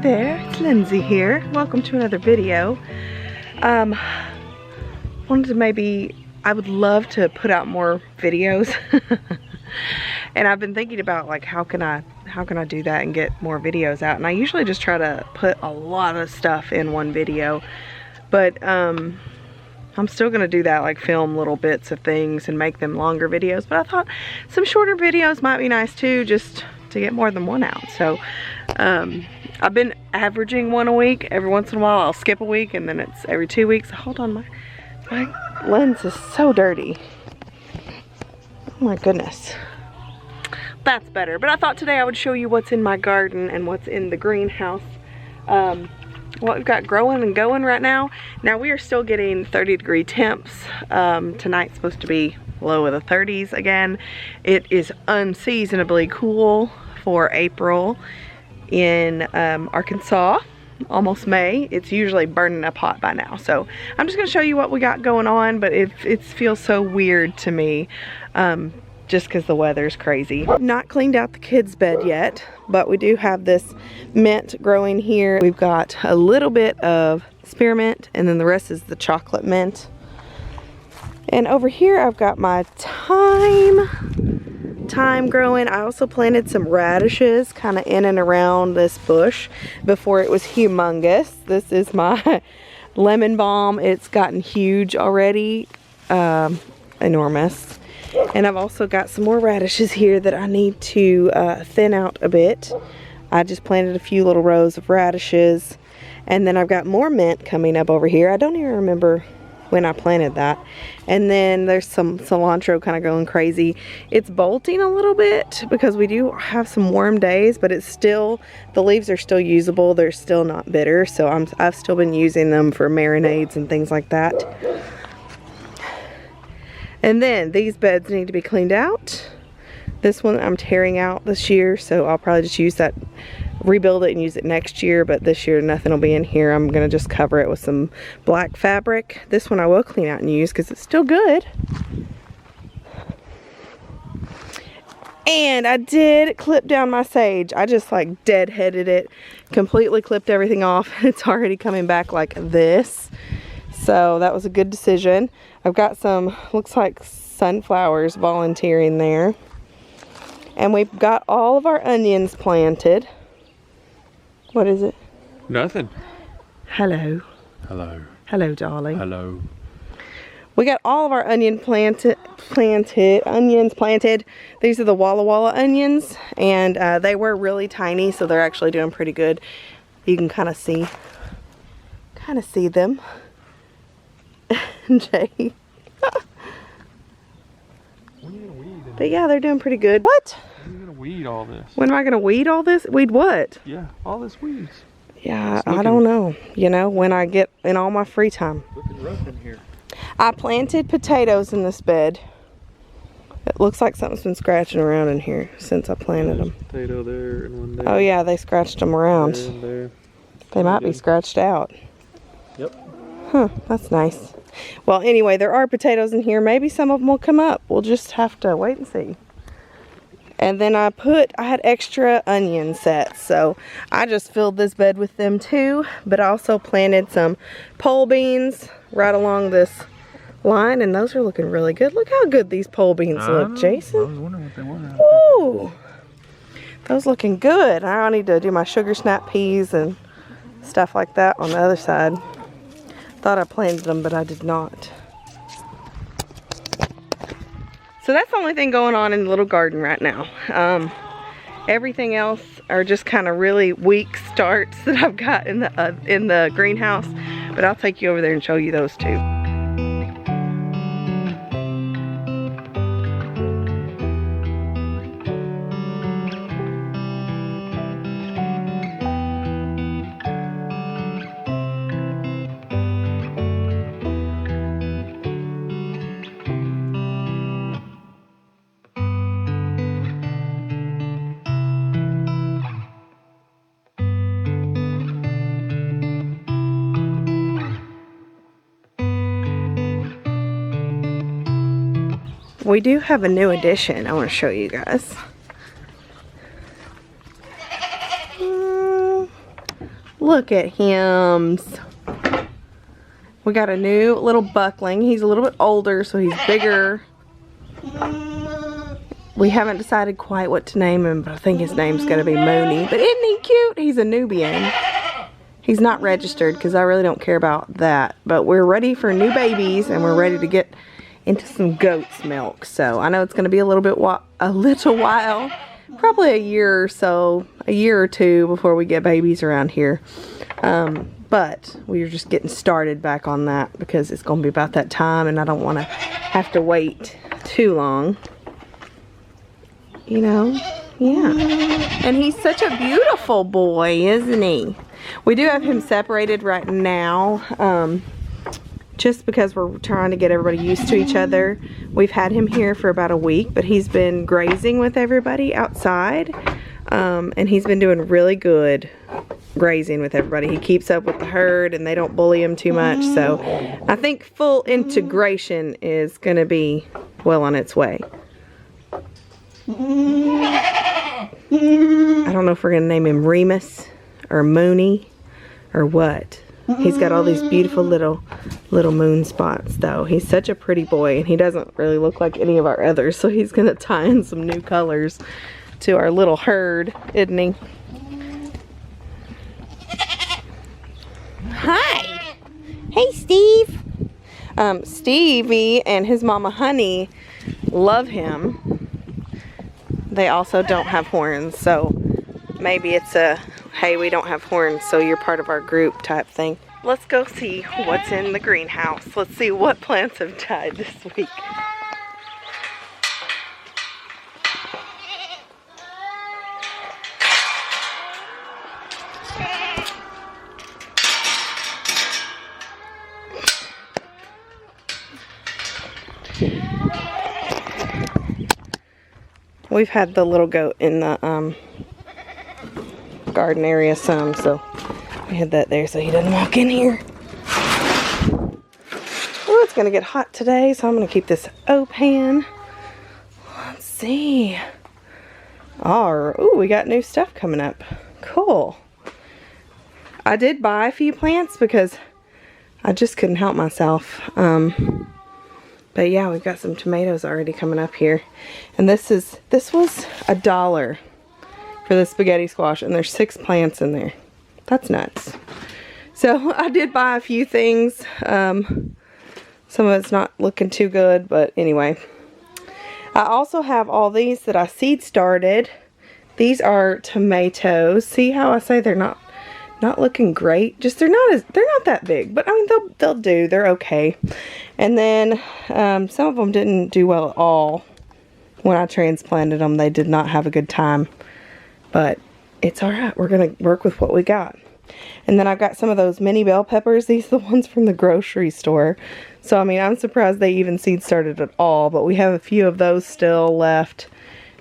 there, it's Lindsey here. Welcome to another video. Wanted to I would love to put out more videos. And I've been thinking about like how can I do that and get more videos out. And I usually just try to put a lot of stuff in one video. But I'm still gonna do that, like film little bits of things and make them longer videos. But I thought some shorter videos might be nice too, just to get more than one out. So I've been averaging one a week. Every once in a while I'll skip a week and then it's every 2 weeks. Hold on, my lens is so dirty. Oh my goodness. That's better. But I thought today I would show you what's in my garden and what's in the greenhouse. What we've got growing and going right now. Now we are still getting 30-degree temps. Tonight's supposed to be low of the 30s again. It is unseasonably cool for April in Arkansas. Almost May. It's usually burning up hot by now. So I'm just going to show you what we got going on, but it feels so weird to me. Just because the weather's crazy. Not cleaned out the kids' bed yet, but we do have this mint growing here. We've got a little bit of spearmint, and then the rest is the chocolate mint. And over here I've got my thyme growing. I also planted some radishes kind of in and around this bush before it was humongous. This is my lemon balm. It's gotten huge already, enormous. And I've also got some more radishes here that I need to thin out a bit. I just planted a few little rows of radishes. And then I've got more mint coming up over here. I don't even remember when I planted that. And then there's some cilantro kind of going crazy. It's bolting a little bit because we do have some warm days, but it's still, the leaves are still usable. They're still not bitter. So I've still been using them for marinades and things like that. And then these beds need to be cleaned out. This one I'm tearing out this year, so I'll probably just use that, rebuild it and use it next year, but this year nothing will be in here. I'm gonna just cover it with some black fabric. This one I will clean out and use because it's still good. And I did clip down my sage. I just like deadheaded it, completely clipped everything off. It's already coming back like this. So that was a good decision. I've got some, looks like sunflowers volunteering there. And we've got all of our onions planted. What is it? Nothing. Hello. Hello. Hello, darling. Hello. We got all of our onions planted. These are the Walla Walla onions. And they were really tiny, so they're actually doing pretty good. You can kind of see them. Jay. When are you gonna weed it? But yeah, they're doing pretty good. What? When are you gonna weed all this? When am I gonna weed all this? Weed what? Yeah, all this weeds. Yeah, I don't know. You know, when I get in all my free time. Looking rough in here. I planted potatoes in this bed. It looks like something's been scratching around in here since I planted them. Potato there and one there. Oh yeah, they scratched them around. There and there. They might be scratched out. Yep. Huh, that's nice. Well, anyway, there are potatoes in here. Maybe some of them will come up. We'll just have to wait and see. And then I had extra onion sets, so I just filled this bed with them too. But I also planted some pole beans right along this line, and those are looking really good. Look how good these pole beans look, Jason. I was wondering what they were. Woo! Those looking good. I need to do my sugar snap peas and stuff like that on the other side. Thought I planted them, but I did not. So that's the only thing going on in the little garden right now. Everything else are just kind of really weak starts that I've got in the greenhouse. But I'll take you over there and show you those too. We do have a new addition I want to show you guys. Look at him. We got a new little buckling. He's a little bit older, so he's bigger. We haven't decided quite what to name him, but I think his name's gonna be Mooney. But isn't he cute? He's a Nubian. He's not registered because I really don't care about that. But we're ready for new babies, and we're ready to get into some goat's milk. So I know it's gonna be a little while, probably a year or so, a year or two before we get babies around here. But we're just getting started back on that because it's gonna be about that time, and I don't want to have to wait too long. You know, yeah. And he's such a beautiful boy, isn't he? We do have him separated right now, just because we're trying to get everybody used to each other. We've had him here for about a week, but he's been grazing with everybody outside, and he's been doing really good grazing with everybody. He keeps up with the herd, and they don't bully him too much, so I think full integration is going to be well on its way. I don't know if we're going to name him Remus or Mooney or what. He's got all these beautiful little moon spots though. He's such a pretty boy, and he doesn't really look like any of our others, so he's going to tie in some new colors to our little herd, isn't he? Hi! Hey, Steve! Stevie and his mama Honey love him. They also don't have horns, so maybe it's a, hey, we don't have horns, so you're part of our group type thing. Let's go see what's in the greenhouse. Let's see what plants have died this week. We've had the little goat in the garden area some, so we had that there so he doesn't walk in here. Oh, it's gonna get hot today, so I'm gonna keep this open. Let's see. Oh, we got new stuff coming up. Cool. I did buy a few plants because I just couldn't help myself. But yeah, we've got some tomatoes already coming up here. And this was $1 for the spaghetti squash, and there's 6 plants in there. That's nuts. So I did buy a few things. Some of it's not looking too good, but anyway. I also have all these that I seed started. These are tomatoes. See how I say they're not looking great? Just they're not that big, but I mean they'll do. They're okay. And then some of them didn't do well at all when I transplanted them. They did not have a good time, but it's all right. We're gonna work with what we got. And then I've got some of those mini bell peppers. These are the ones from the grocery store. So I mean, I'm surprised they even seed started at all, but we have a few of those still left,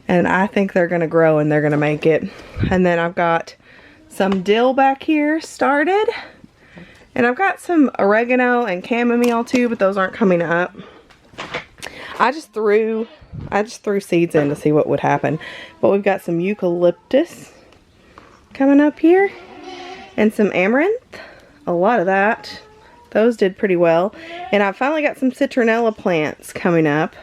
and I think they're gonna grow and they're gonna make it. And then I've got some dill back here started, and I've got some oregano and chamomile too, but those aren't coming up. I just threw seeds in to see what would happen. But we've got some eucalyptus coming up here, and some amaranth, a lot of that. Those did pretty well. And I finally got some citronella plants coming up.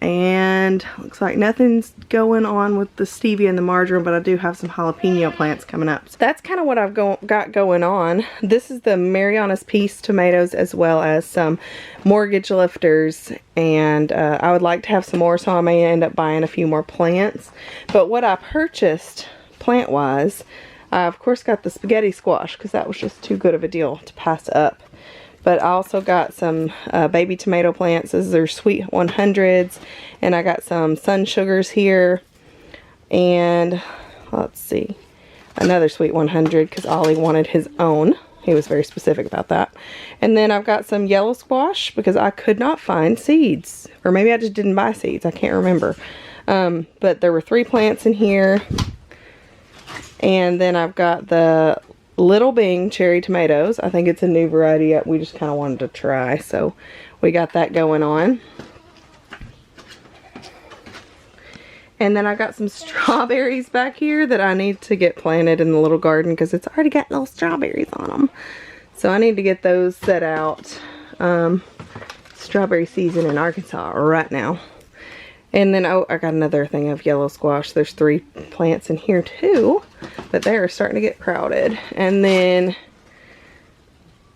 And looks like nothing's going on with the stevia and the marjoram, but I do have some jalapeno plants coming up. So that's kind of what I've got going on. This is the Mariana's Peace tomatoes, as well as some mortgage lifters. And I would like to have some more, so I may end up buying a few more plants. But what I purchased plant-wise, I of course got the spaghetti squash because that was just too good of a deal to pass up. But I also got some baby tomato plants. These are sweet 100s. And I got some sun sugars here. And let's see, another sweet 100 because Ollie wanted his own. He was very specific about that. And then I've got some yellow squash because I could not find seeds. Or maybe I just didn't buy seeds. I can't remember. But there were 3 plants in here. And then I've got the Little Bing cherry tomatoes. I think it's a new variety we just kind of wanted to try, so we got that going on. And then I got some strawberries back here that I need to get planted in the little garden because it's already got little strawberries on them. So I need to get those set out. Strawberry season in Arkansas right now. And then, oh, I got another thing of yellow squash. There's 3 plants in here too, but they're starting to get crowded. And then,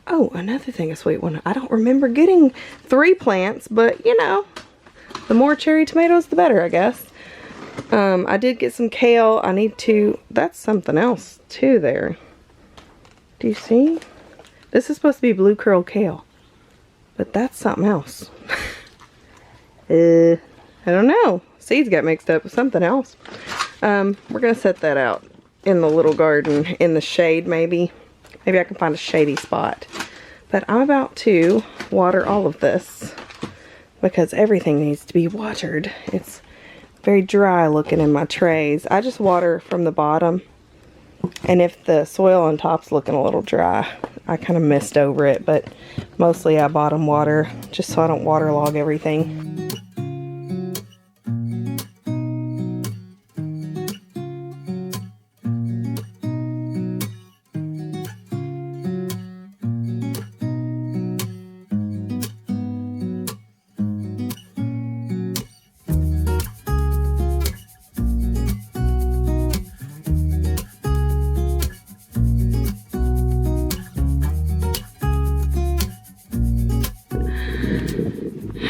oh, another thing, a sweet one. I don't remember getting 3 plants, but you know, the more cherry tomatoes, the better, I guess. I did get some kale. I need to, that's something else too there. Do you see? This is supposed to be blue curl kale, but that's something else. I don't know. Seeds got mixed up with something else. We're going to set that out in the little garden in the shade maybe. Maybe I can find a shady spot. But I'm about to water all of this because everything needs to be watered. It's very dry looking in my trays. I just water from the bottom. And if the soil on top's looking a little dry, I kind of mist over it. But mostly I bottom water just so I don't waterlog everything.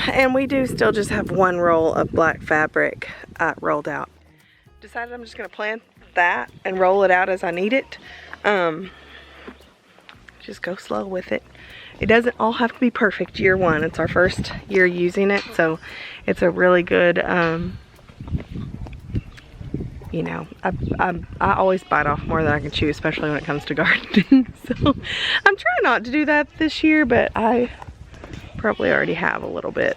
And we do still just have 1 roll of black fabric rolled out. Decided I'm just going to plant that and roll it out as I need it. Just go slow with it. It doesn't all have to be perfect year 1. It's our first year using it, so it's a really good, you know, I always bite off more than I can chew, especially when it comes to gardening. So I'm trying not to do that this year, but I probably already have a little bit.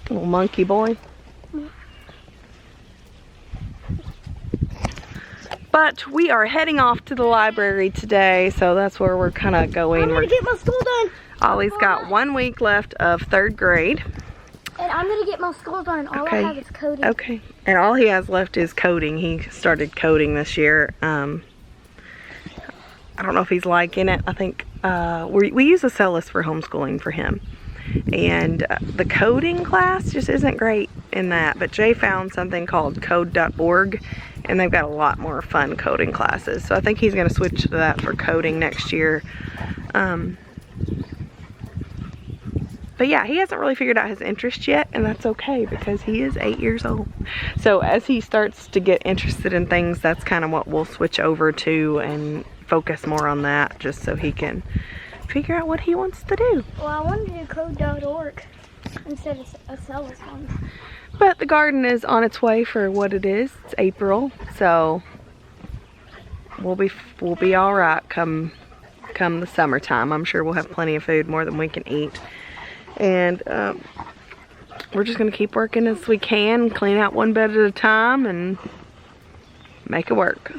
Little monkey boy. But we are heading off to the library today, so that's where we're kind of going. I'm gonna get my school done. Ollie's got 1 week left of 3rd grade. And I'm gonna get my school done. All I have is coding. Okay. And all he has left is coding. He started coding this year. I don't know if he's liking it. I think we use a cell list for homeschooling for him. And the coding class just isn't great in that. But Jay found something called code.org, and they've got a lot more fun coding classes. So I think he's going to switch to that for coding next year. But yeah, he hasn't really figured out his interest yet, and that's okay because he is 8 years old. So as he starts to get interested in things, that's kind of what we'll switch over to and focus more on that, just so he can figure out what he wants to do. Well, I wanted to do code.org instead of a cellist one. But the garden is on its way for what it is. It's April, so we'll be all right come the summertime. I'm sure we'll have plenty of food, more than we can eat. And we're just gonna keep working as we can, clean out 1 bed at a time and make it work.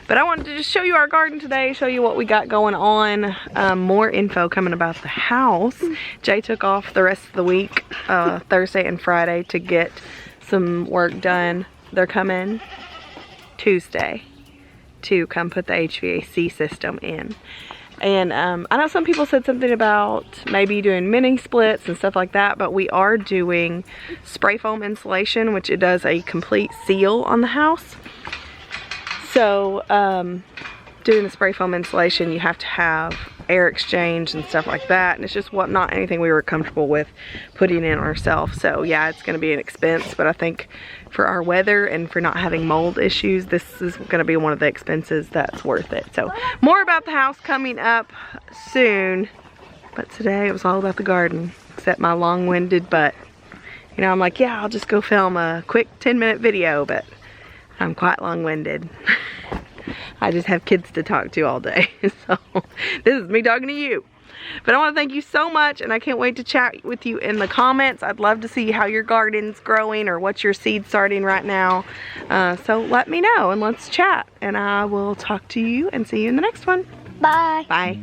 But I wanted to just show you our garden today, show you what we got going on. More info coming about the house. Jay took off the rest of the week, Thursday and Friday, to get some work done. They're coming Tuesday to come put the HVAC system in. And I know some people said something about maybe doing mini splits and stuff like that, but we are doing spray foam insulation, which it does a complete seal on the house. So doing the spray foam insulation, you have to have air exchange and stuff like that, and it's just not anything we were comfortable with putting in ourselves. So yeah, it's going to be an expense, but I think for our weather and for not having mold issues, this is going to be one of the expenses that's worth it. So more about the house coming up soon, but today it was all about the garden, except my long-winded butt. You know, I'm like, yeah, I'll just go film a quick 10-minute video, but I'm quite long-winded. I just have kids to talk to all day. So this is me talking to you. But I want to thank you so much, and I can't wait to chat with you in the comments. I'd love to see how your garden's growing or what your seed's starting right now. So let me know and let's chat. And I will talk to you and see you in the next one. Bye. Bye.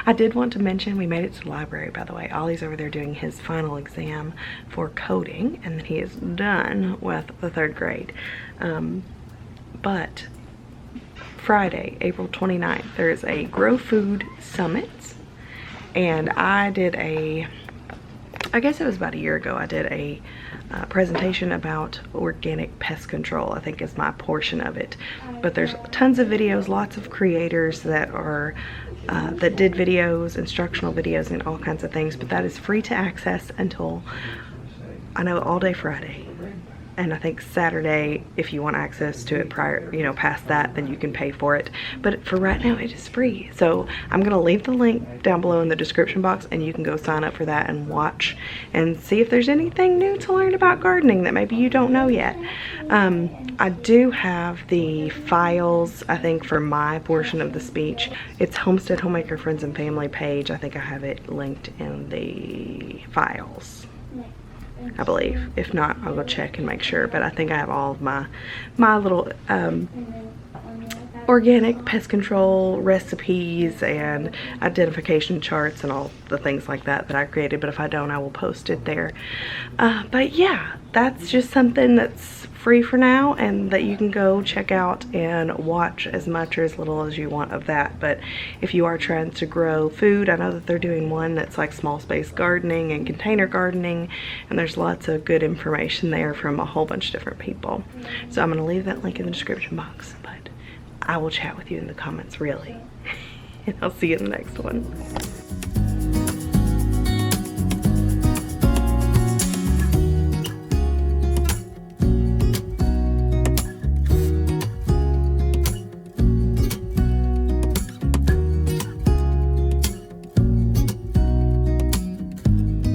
I did want to mention we made it to the library, by the way. Ollie's over there doing his final exam for coding, and then he is done with the 3rd grade. But Friday, April 29th, there is a Grow Food Summit, and I did I guess it was about a year ago, I did a presentation about organic pest control, I think is my portion of it. But there's tons of videos, lots of creators that are that did videos, instructional videos, and all kinds of things. But that is free to access until, I know, all day Friday. And I think Saturday, if you want access to it prior, you know, past that, then you can pay for it. But for right now, it is free. So I'm gonna leave the link down below in the description box, and you can go sign up for that and watch and see if there's anything new to learn about gardening that maybe you don't know yet. I do have the files, I think, for my portion of the speech. It's Homestead Homemaker Friends and Family page. I think I have it linked in the files, I believe. If not, I'll go check and make sure. But I think I have all of my little organic pest control recipes and identification charts and all the things like that I created. But if I don't, I will post it there. But yeah, that's just something that's free for now, and that you can go check out and watch as much or as little as you want of that. But if you are trying to grow food, I know that they're doing one that's like small space gardening and container gardening, and there's lots of good information there from a whole bunch of different people. So I'm going to leave that link in the description box, but I will chat with you in the comments, really. And I'll see you in the next one.